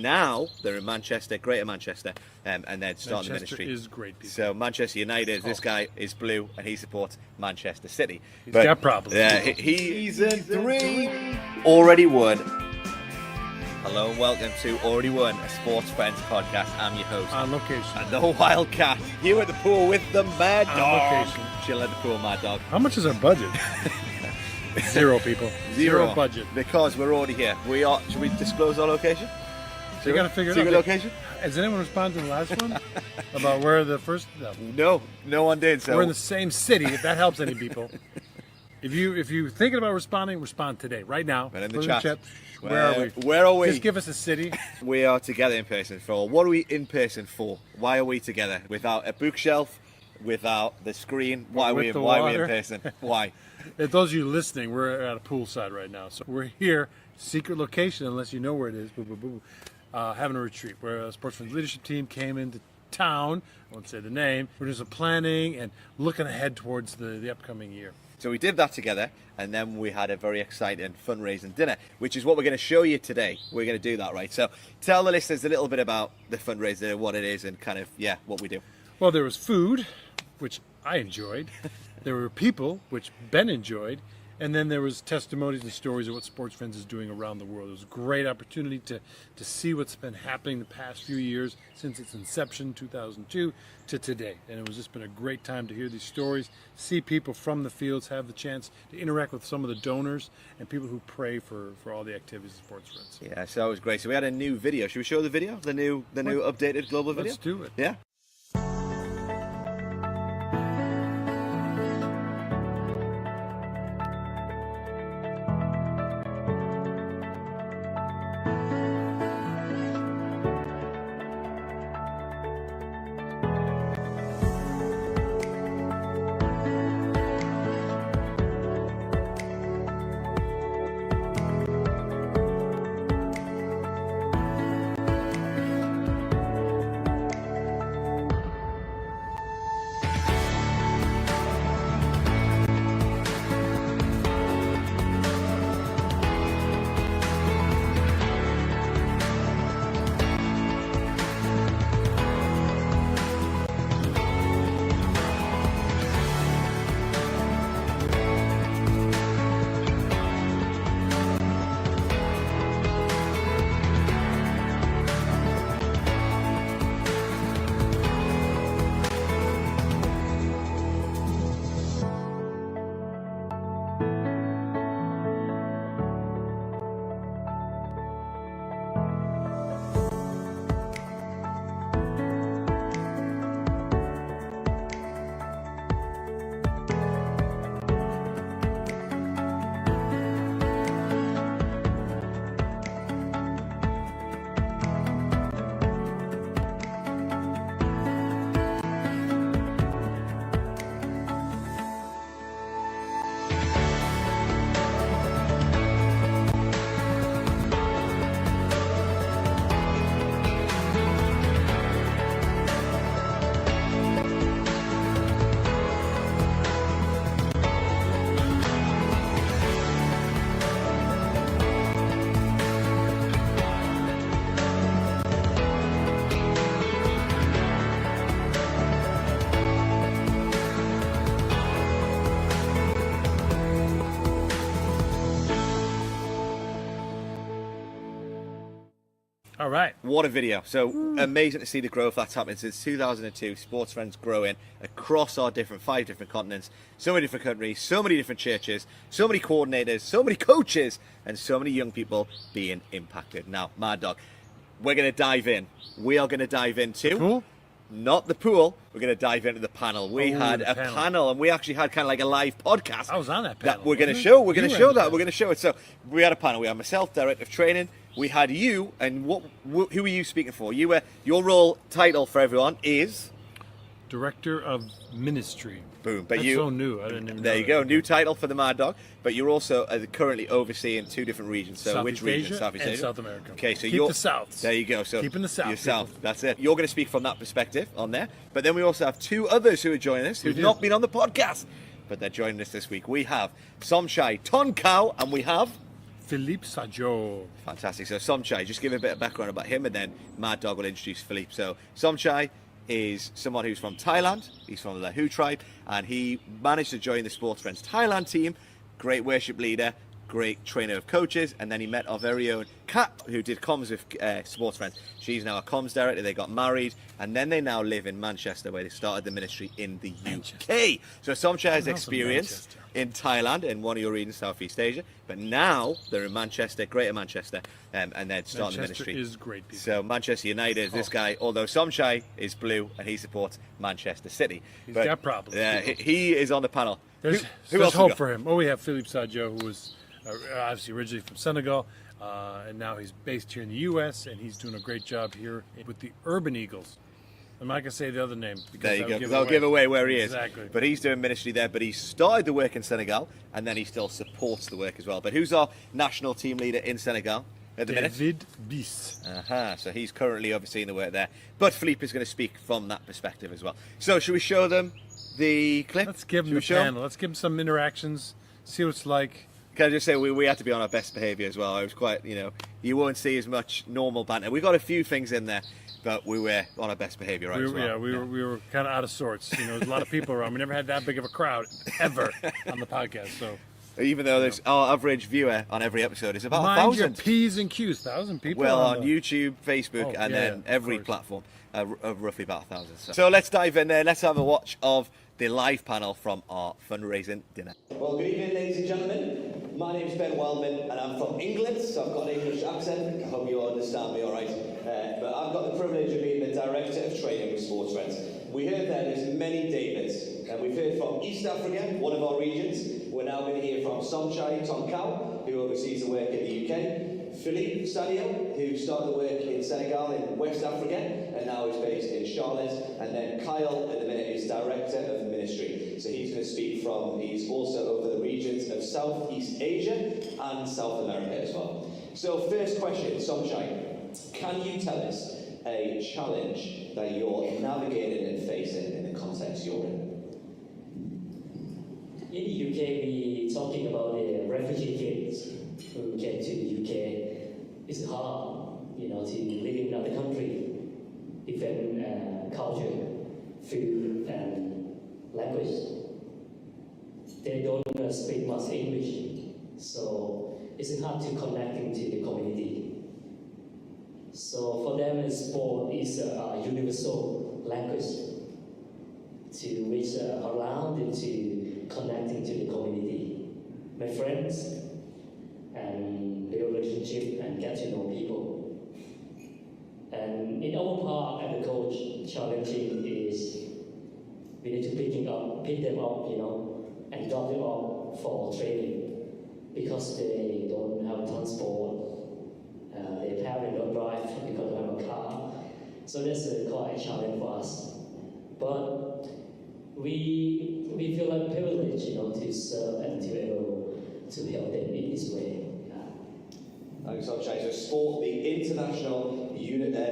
Now they're in Manchester, Greater Manchester, and they're starting the ministry. Manchester is great, people. So Manchester United, this guy is blue and he supports Manchester City. He's got problems. Yeah, Season 3 already won. Hello and welcome to Already Won, a Sports Friends podcast. I'm your host. On location. And the Wildcat. You at the pool with the Mad Dog. On location. Chilling at the pool, Mad Dog. How much is our budget? Zero, people. Zero budget. Because we're already here. Should we disclose our location? So you got to figure it out. Secret location? Has anyone responded to the last one? About where the first... No one did. So we're in the same city, if that helps any people. If you're thinking about responding, respond today, right now. And in the chat. Where are we? Where are we? Just give us a city. We are together in person for... What are we in person for? Why are we together? Without a bookshelf, without the screen? Why are we in person? Why? If those of you listening, we're at a poolside right now. So we're here, secret location, unless you know where it is. Boo, boo, boo. Having a retreat where a Sports Friends leadership team came into town. I won't say the name. We're doing some planning and looking ahead towards the upcoming year. So we did that together, and then we had a very exciting fundraising dinner, which is what we're going to show you today. We're going to do that, right? So tell the listeners a little bit about the fundraiser, what it is, and kind of, what we do. Well, there was food, which I enjoyed. There were people, which Ben enjoyed. And then there was testimonies and stories of what Sports Friends is doing around the world. It was a great opportunity to see what's been happening the past few years since its inception, 2002, to today. And it was just been a great time to hear these stories, see people from the fields, have the chance to interact with some of the donors and people who pray for all the activities of Sports Friends. Yeah, so it was great. So we had a new video. Should we show the video? The new updated global video? Let's do it. Yeah. All right. What a video. So amazing to see the growth that's happened since 2002. Sports Friends growing across our 5 different continents, so many different countries, so many different churches, so many coordinators, so many coaches, and so many young people being impacted. Now, Mad Dog, we're going to dive in. We are going to dive into... Cool. Not the pool. We're going to dive into the panel. We had a panel, and we actually had kind of like a live podcast. I was on that panel. That we're going to show. We're going to show that. We're going to show it. So we had a panel. We had myself, director of training. We had you, and who were you speaking for? Your role title for everyone is Director of Ministry. Boom. But That's so new. I didn't even know There you go. that. New title for the Mad Dog. But you're also currently overseeing 2 different regions. So Southeast which region? Asia Southeast and Asia? South America. Okay, so Keep the South. There you go. So Keeping the South. You're South. people. That's it. You're going to speak from that perspective on there. But then we also have 2 others who are joining us who've not been on the podcast, but they're joining us this week. We have Somchai Tongkao, and we have Philippe Sadio. Fantastic. So Somchai, just give a bit of background about him, and then Mad Dog will introduce Philippe. So Somchai is someone who's from Thailand. He's from the Lahu tribe, and he managed to join the Sports Friends Thailand team. Great worship leader, great trainer of coaches, and then he met our very own Kat, who did comms with Sports Friends. She's now a comms director. They got married, and then they now live in Manchester, where they started the ministry in the UK. So Somchai has experience in Thailand and one of your regions, Southeast Asia, but now they're in Manchester, Greater Manchester, and then starting the ministry. Manchester is great, people. So Manchester United, this guy, although Somchai is blue and he supports Manchester City. He's got problems. Yeah, he is on the panel. There's else hope for him. Oh, we have Philippe Sadio, who was obviously originally from Senegal, and now he's based here in the U.S., and he's doing a great job here with the Urban Eagles. I'm not going to say the other name. There you go, because I'll give away where he is. Exactly. But he's doing ministry there, but he started the work in Senegal, and then he still supports the work as well. But who's our national team leader in Senegal at the minute? David Bis. So he's currently overseeing the work there. But Philippe is going to speak from that perspective as well. So should we show them the clip? Let's give him the panel. Let's give him some interactions, see what it's like. Can I just say, we had to be on our best behaviour as well. I was quite, you won't see as much normal banter. We got a few things in there, but we were on our best behaviour as well. Yeah, we were kind of out of sorts. There's a lot of people around. We never had that big of a crowd ever on the podcast. So even though there's our average viewer on every episode is about Mind 1,000. your P's and Q's, 1,000 people. Well, on YouTube, Facebook, and then every platform, roughly about 1,000. So let's dive in there. Let's have a watch of the live panel from our fundraising dinner. Well, good evening, ladies and gentlemen. My name's Ben Wildman, and I'm from England, so I've got an English accent. I hope you all understand me all right. But I've got the privilege of being the Director of Training with Sports Friends. We heard there's many Davids, and we've heard from East Africa, one of our regions. We're now going to hear from Somchai Tongkao, who oversees the work in the UK. Philippe Sadio, who started the work in Senegal in West Africa, and now is based in Charlotte. And then Kyle, at the minute, is Director of the Ministry. So he's going to speak he's also over the regions of Southeast Asia and South America as well. So first question, Somchai, can you tell us a challenge that you're navigating and facing in the context you're in? In the UK, we talking about the refugee kids who came to the UK. It's hard, to live in another country, different culture, food, and language. They don't speak much English, so it's hard to connect into the community. So for them, sport is a universal language to reach around and to connect into the community. My friends, and build relationship and get to know people. And in our part as a coach, challenging is we need to pick them up, and drop them off for training because they don't have transport. Their parents don't drive because they don't have a car. So that's quite a challenge for us. But we feel like privileged, to serve and to be able to help them in this way. Thanks, Somchai. So sport, the international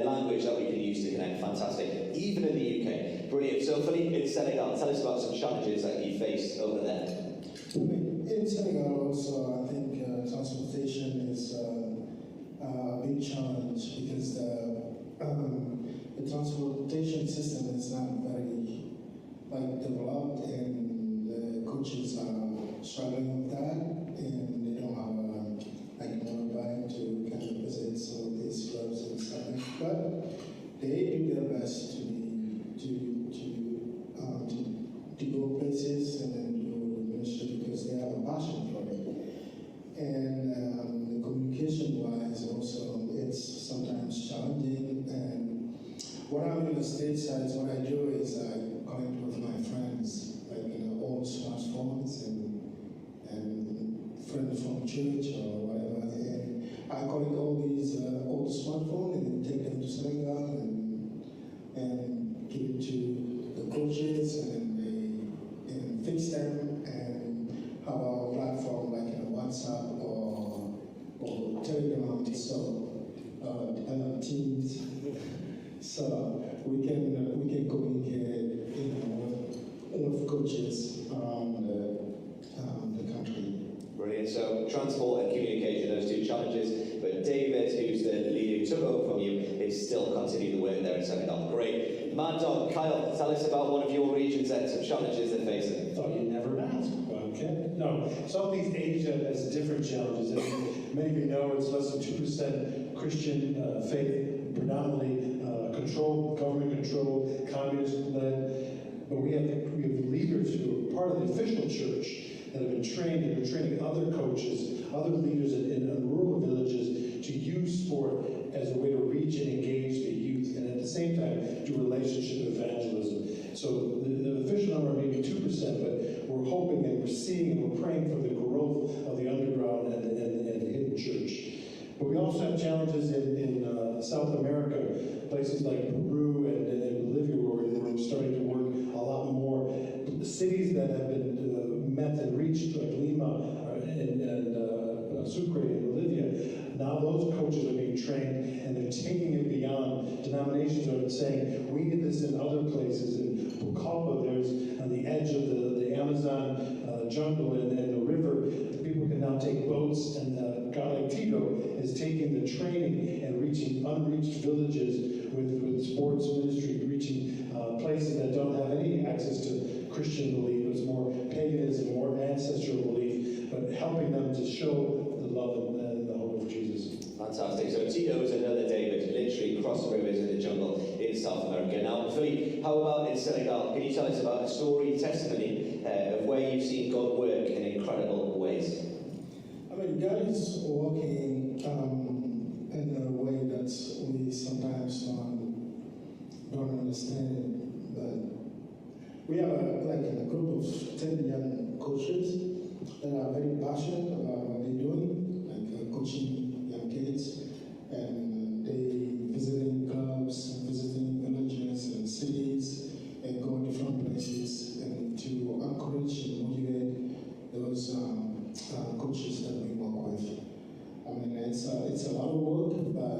language that we can use to connect, fantastic. Even in the UK, brilliant. So Philippe, in Senegal, tell us about some challenges that you face over there. In Senegal also, I think transportation is a big challenge because the transportation system is not very developed, and the coaches are struggling with that, and they don't have motorbike to kind of visit some of these clubs and stuff. But they do their best to go places and then do ministry because they have a passion for it. And communication-wise, also, it's sometimes challenging. And when I'm in the stateside, what I do is I connect with my friends, old smartphones and friends from church or whatever. And I collect all these old smartphones and take them to Senegal and give it to the coaches, and they fix them and have a platform like WhatsApp or Telegram, so Teams, so we can communicate, with coaches around the country. Brilliant. So transport and communication, those two Mad Dog, Kyle, tell us about one of your regions and some challenges they're facing. Thought you'd never ask. Okay. No, Southeast Asia has different challenges. As you maybe know, it's less than 2% Christian faith, predominantly government controlled, communist-led. But we have leaders who are part of the official church that have been training other coaches, other leaders in rural villages to use sport as a way to reach and engage the youth, and at the same time do relationship evangelism. So the official number may be 2%, but we're hoping and we're seeing and we're praying for the growth of the underground and the hidden church. But we also have challenges in South America, places like Peru and Bolivia, where we're starting to work a lot more. The cities that have been met and reached, like Lima and Sucre in Bolivia, now those coaches are being trained and they're taking it beyond. Denominations are saying, we need this in other places. In Pucallpa, there's on the edge of the Amazon jungle and the river, people can now take boats, and a guy like Tito is taking the training and reaching unreached villages with sports ministry, reaching places that don't have any access to Christian belief. It's more paganism, more ancestral belief, but helping them to show the love and the hope of Jesus. Fantastic. So Tito's another David, literally across the rivers in the jungle in South America. Now, Philippe, how about in Senegal? Can you tell us about a story, testimony of where you've seen God work in incredible ways? I mean, God is working in a way that we sometimes don't understand. But we have a group of 10 young coaches that are very passionate about what they're doing, like coaching young kids, and they visiting clubs, visiting villages and cities, and go different places, and to encourage and motivate those coaches that we work with. I mean, it's a lot of work, but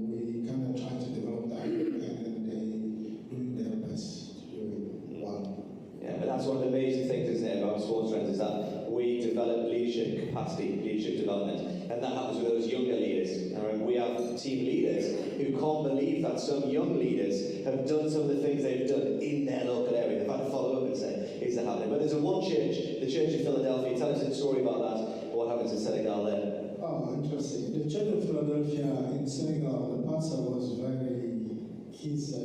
we kind of try to develop that, and they doing their best to do it well. Yeah, but that's one of the amazing things, isn't it, about Sports Friends, is that we develop leadership capacity, leadership development, and that happens with those younger leaders. And we have team leaders who can't believe that some young leaders have done some of the things they've done in their local area. They've had to follow up and say, is that happening? But there's one church, the church in Philadelphia. Tell us a story about that, what happens in Senegal there. Oh, interesting. The church of Philadelphia in Senegal, the pastor was he's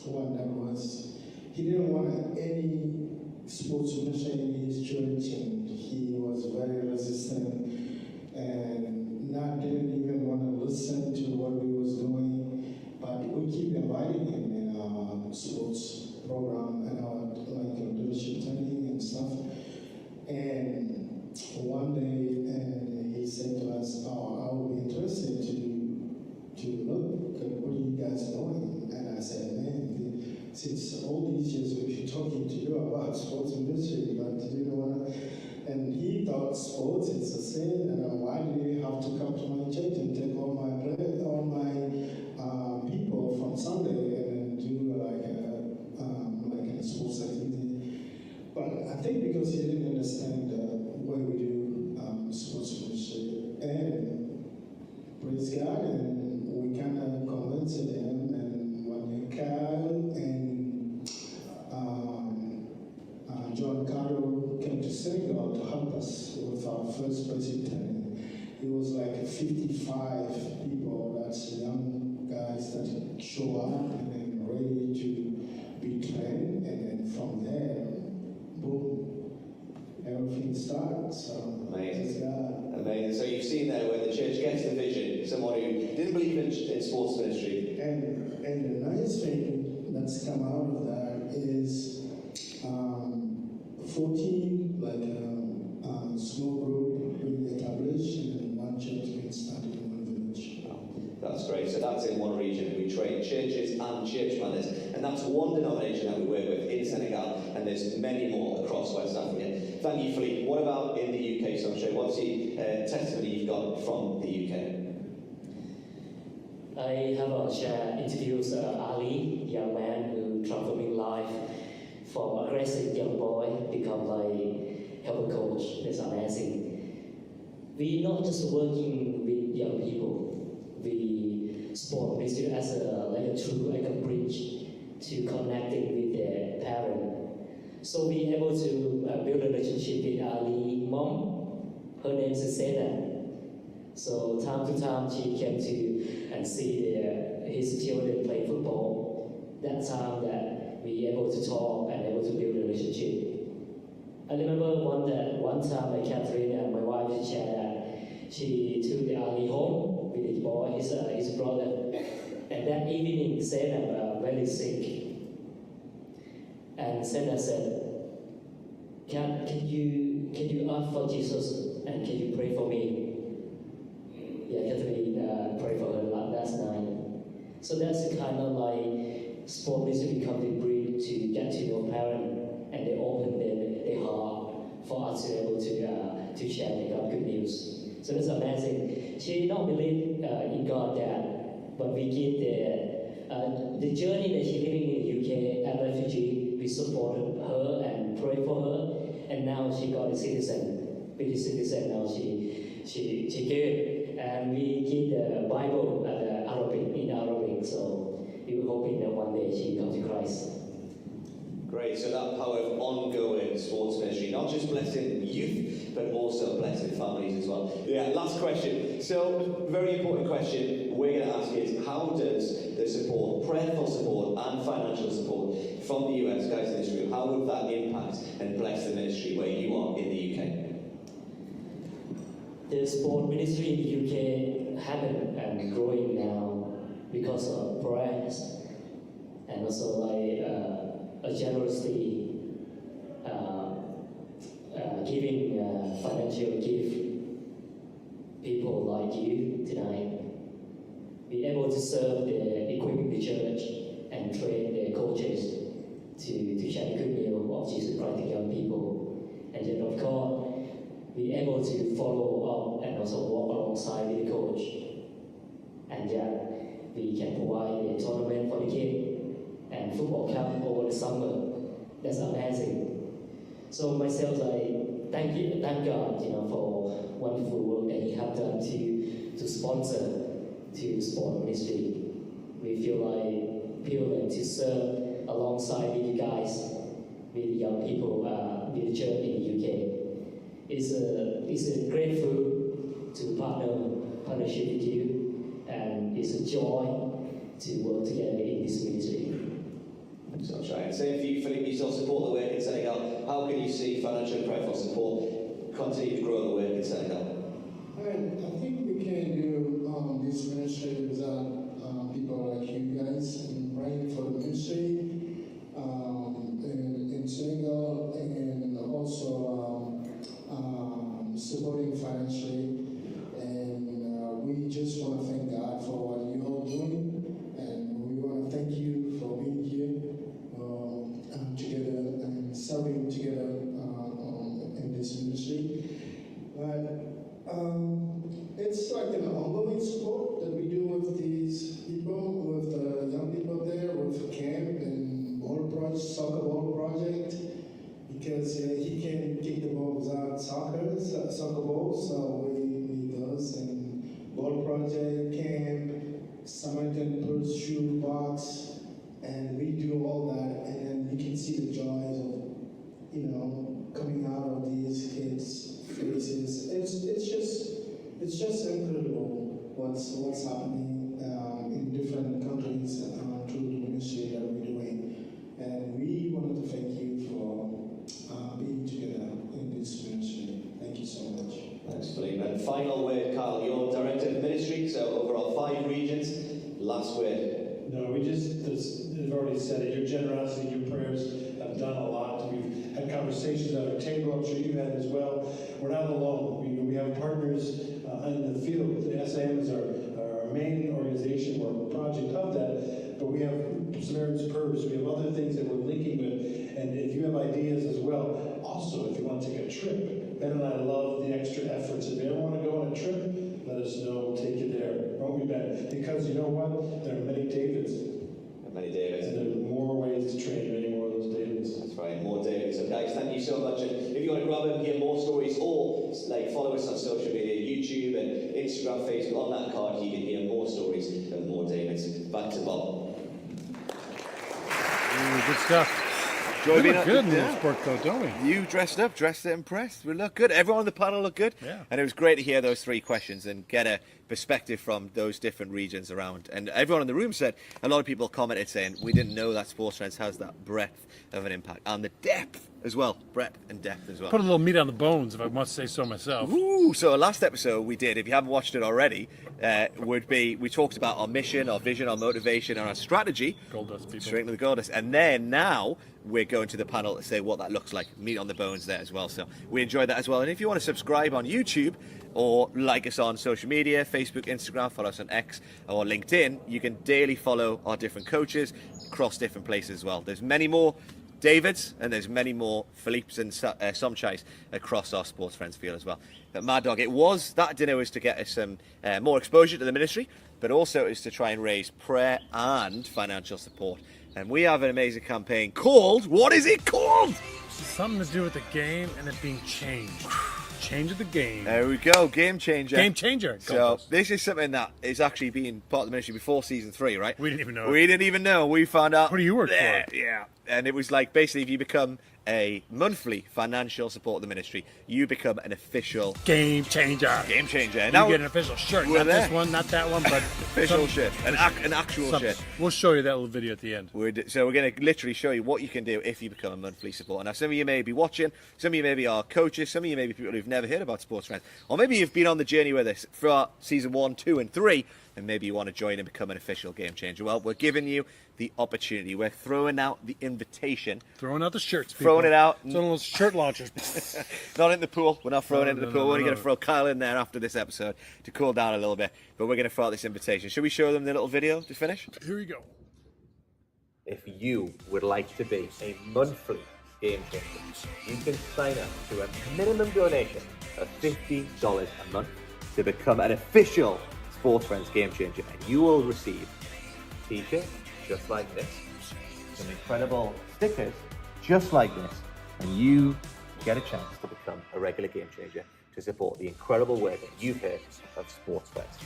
one that was, he didn't want any sports mission in his church, and he was very resistant and didn't even want to listen to what we was doing. But we keep inviting him in our sports program and our leadership training and stuff. And one day, he said to us, "Oh, I would be interested to look at what you guys are doing." And I said, "Man, since all these years we've been talking to you about sports industry, but you don't want to." And he thought sports is a sin, and why do you have to come to my church and take all my people from Sunday and do like a sports activity? But I think because he didn't understand why we do sports ministry, and praise God, and we kind of convinced him, and when Kyle and John Carroll came to Senegal to help us with our first basic training, it was like 55 people, that's young guys that show up and then ready to be trained, and then from there, boom, everything starts. So, Amazing. God. Amazing. So you've seen there where the church gets the vision, someone who didn't believe in sports ministry. And the nice thing that's come out of that is 14, small group being established, and one church being started in one village. That's great. So that's in one region. We train churches and church planners, and that's one denomination that we work with in Senegal, and there's many more across West Africa. Thank you, Philippe. What about in the UK, Somchai? What's the testimony you've got from the UK? I have share interviews Ali, young man who transforming life from aggressive young boy become like helper coach. It's amazing. We not just working with young people. We sport ministry as a through like a bridge to connecting with their parent. So we able to build a relationship with Ali mom. Her name is Seda. So time to time she came to and see his children play football. That time that we able to talk and able to build a relationship. I remember one time like Catherine and my wife shared that she took the Ali home with his boy, his brother. And that evening Seda very sick. And Seda said, can you ask for Jesus and can you pray for me? Yeah, Catherine prayed for her last night. So that's the kind of like sport ministry become the bridge to get to know parents and they open their heart for us to be able to share the God good news. So that's amazing. She don't believe in God yet, but we give the journey that she living in the UK as a refugee. We supported her and prayed for her, and now she got a citizen, British citizen. Now she good, and we give the Bible in Arabic. So we were hoping that one day she come to Christ. Great, so that power of ongoing sports ministry, not just blessing youth, but also blessing families as well. Yeah, last question. So, very important question we're going to ask is, how does the support, prayerful support and financial support from the US, guys in this room, how would that impact and bless the ministry where you are in the UK? The sport ministry in the UK happened and growing now because of prayers and also like a generously giving financial gift people like you tonight. Be able to serve the equipping the church and train the coaches to share the good news of Jesus Christ to young people. And then of course, be able to follow up and also walk alongside with the coach. And yeah, we can provide a tournament for the kids and football camp over the summer. That's amazing. So myself, I thank God, for wonderful work that He have done to sponsor to sport ministry. We feel like to serve alongside with you guys, with the young people, with the church in the UK. It's a grateful to partnership with you, and it's a joy to work together in this ministry. So I'll try and same for you, Philippe. You still support the work in Senegal. How can you see financial and prayerful support continue to grow the work in Senegal? I think we can do this ministry without people like you guys and praying for the ministry in Senegal, and also supporting financially. And we just want to thank God for what you're all doing, and we want to thank you for being here together and serving together in this ministry. But it's like an ongoing support that we do with these people, with the young people there, with camp and soccer ball project, because he can kick the ball without soccer balls, so we does, and ball project, camp, Samaritan Purse shoe box, and we do all that, and then you can see the joys of, coming out of these kids' faces. It's just incredible what's happening in different countries through the ministry that we're doing. And we wanted to thank you for being together in this ministry. Thank you so much. Thanks, Philippe. And final word, Carl, you're Director of Ministry, so overall 5 regions. Last word. No, we've already said it. Your generosity, your prayers have done a lot. We've had conversations at our table. I'm sure you had as well. We're not alone. We have partners in the field. The SAM is our main organization or project of that. But we have Samaritan's Purse. We have other things that we're linking with. And if you have ideas as well, also if you want to take a trip, Ben and I love the extra efforts. If you ever want to go on a trip, let us know. We'll take you there. Won't we, Ben? Because you know what? There are many Davids. Many Davids. And there are more ways to train many more of those Davids. That's right, more Davids. So guys, thank you so much. And if you want to grab them, hear more stories, or follow us on social media, YouTube and Instagram, Facebook, on that card, you can hear more stories of more Davids. Back to Bob. Good stuff. Enjoy We being look at- good in yeah. the sport coat, don't we? You dressed up, dressed it impressed. We look good. Everyone on the panel looked good. Yeah. And it was great to hear those 3 questions and get a perspective from those different regions around. And everyone in the room said, a lot of people commented saying, we didn't know that Sports Trends has that breadth of an impact. And the depth as well. Breadth and depth as well. Put a little meat on the bones, if I must say so myself. Ooh, so last episode we did, if you haven't watched it already, we talked about our mission, our vision, our motivation, and our strategy. Gold dust, people. Straight into the gold dust. And then now we're going to the panel to say what that looks like. Meat on the bones there as well. So we enjoyed that as well. And if you want to subscribe on YouTube or like us on social media, Facebook, Instagram, follow us on X or LinkedIn, you can daily follow our different coaches across different places as well. There's many more Davids, and there's many more Philippes and Somchais across our Sports Friends field as well. But Mad Dog, that dinner was to get us some more exposure to the ministry, but also is to try and raise prayer and financial support. And we have an amazing campaign called, what is it called? Something to do with the game and it being changed. Change of the game. There we go, game changer. Game changer. Gold So dust. this is something that is actually being part of the ministry before season 3, right? We didn't even know. We didn't even know. We found out. Who do you work there, for? Yeah. And it was like, basically, if you become a monthly financial support of the ministry, you become an official Game changer. game changer. And You now get an official shirt. we're Not there. this one, not that one, but official shirt, an actual something. shirt. We'll show you that little video at the end. So we're going to literally show you what you can do if you become a monthly supporter. Now, some of you may be watching, some of you may be our coaches, some of you may be people who've never heard about Sports Friends, or maybe you've been on the journey with us throughout season 1, 2, and 3, and maybe you want to join and become an official game changer. Well, we're giving you the opportunity. We're throwing out the invitation. Throwing out the shirts, people. Throwing it out. It's one of those shirt launchers. Not in the pool. We're not throwing it into the No, pool. no, We're only no. going to throw Kyle in there after this episode to cool down a little bit. But we're going to throw out this invitation. Should we show them the little video to finish? Here we go. If you would like to be a monthly game changer, you can sign up to a minimum donation of $50 a month to become an official Sports Friends game changer, and you will receive a t-shirt just like this, some incredible stickers just like this, and you get a chance to become a regular game changer to support the incredible work that you've heard of Sports Friends.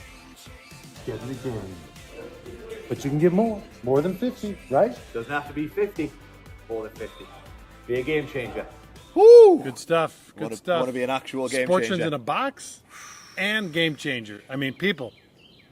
Get it again. But you can give more than 50, right? Doesn't have to be 50, more than 50. Be a game changer. Woo! Good stuff. Good stuff. Want to be an actual game Sports changer. Friends in a box and game changer. I mean, people,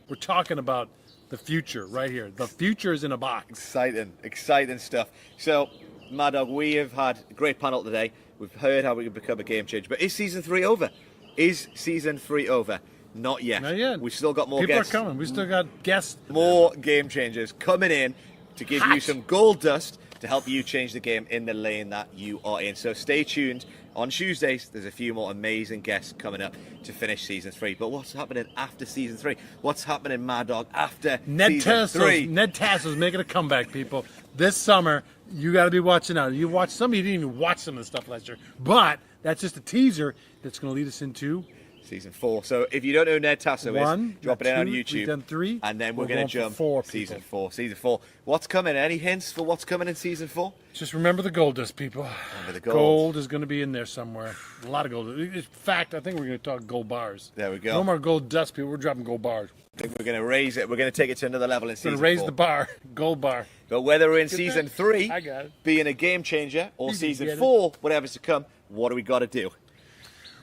we're talking about the future right here. The future is in a box. Exciting stuff. So, Mad Dog, we have had a great panel today. We've heard how we can become a game changer. But is season 3 over? Is season 3 over? Not yet. Not yet. We've still got more People guests. are coming. We still got guests. More game changers coming in to give you some gold dust to help you change the game in the lane that you are in. So stay tuned. On Tuesdays, there's a few more amazing guests coming up to finish season 3. But what's happening after season 3? What's happening, Mad Dog, after season 3? Ned Tasso's making a comeback, people. This summer, you got to be watching out. Some of you didn't even watch some of the stuff last year, but that's just a teaser that's going to lead us into Season 4. So if you don't know who Ned Tasso One, is, drop it in on two, YouTube. we've done 3, and then we're we're going going to for jump 4, season people. 4. Season 4. What's coming? Any hints for what's coming in season 4? Just remember the gold dust, people. Remember the gold. Gold is going to be in there somewhere. A lot of gold. In fact, I think we're going to talk gold bars. There we go. No more gold dust, people. We're dropping gold bars. I think we're going to raise it. We're going to take it to another level in We're season going to raise 4. the bar. Gold bar. But whether we're in Get season that? 3, I got it. being a game changer, or You can season get it. 4, whatever's to come, what do we got to do?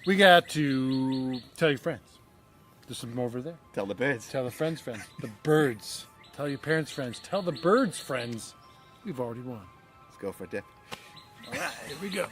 We got to tell your friends. There's some over there. Tell the birds. Tell the friends. The birds. Tell your parents' friends. Tell the birds' friends. We've already won. Let's go for a dip. All right, here we go.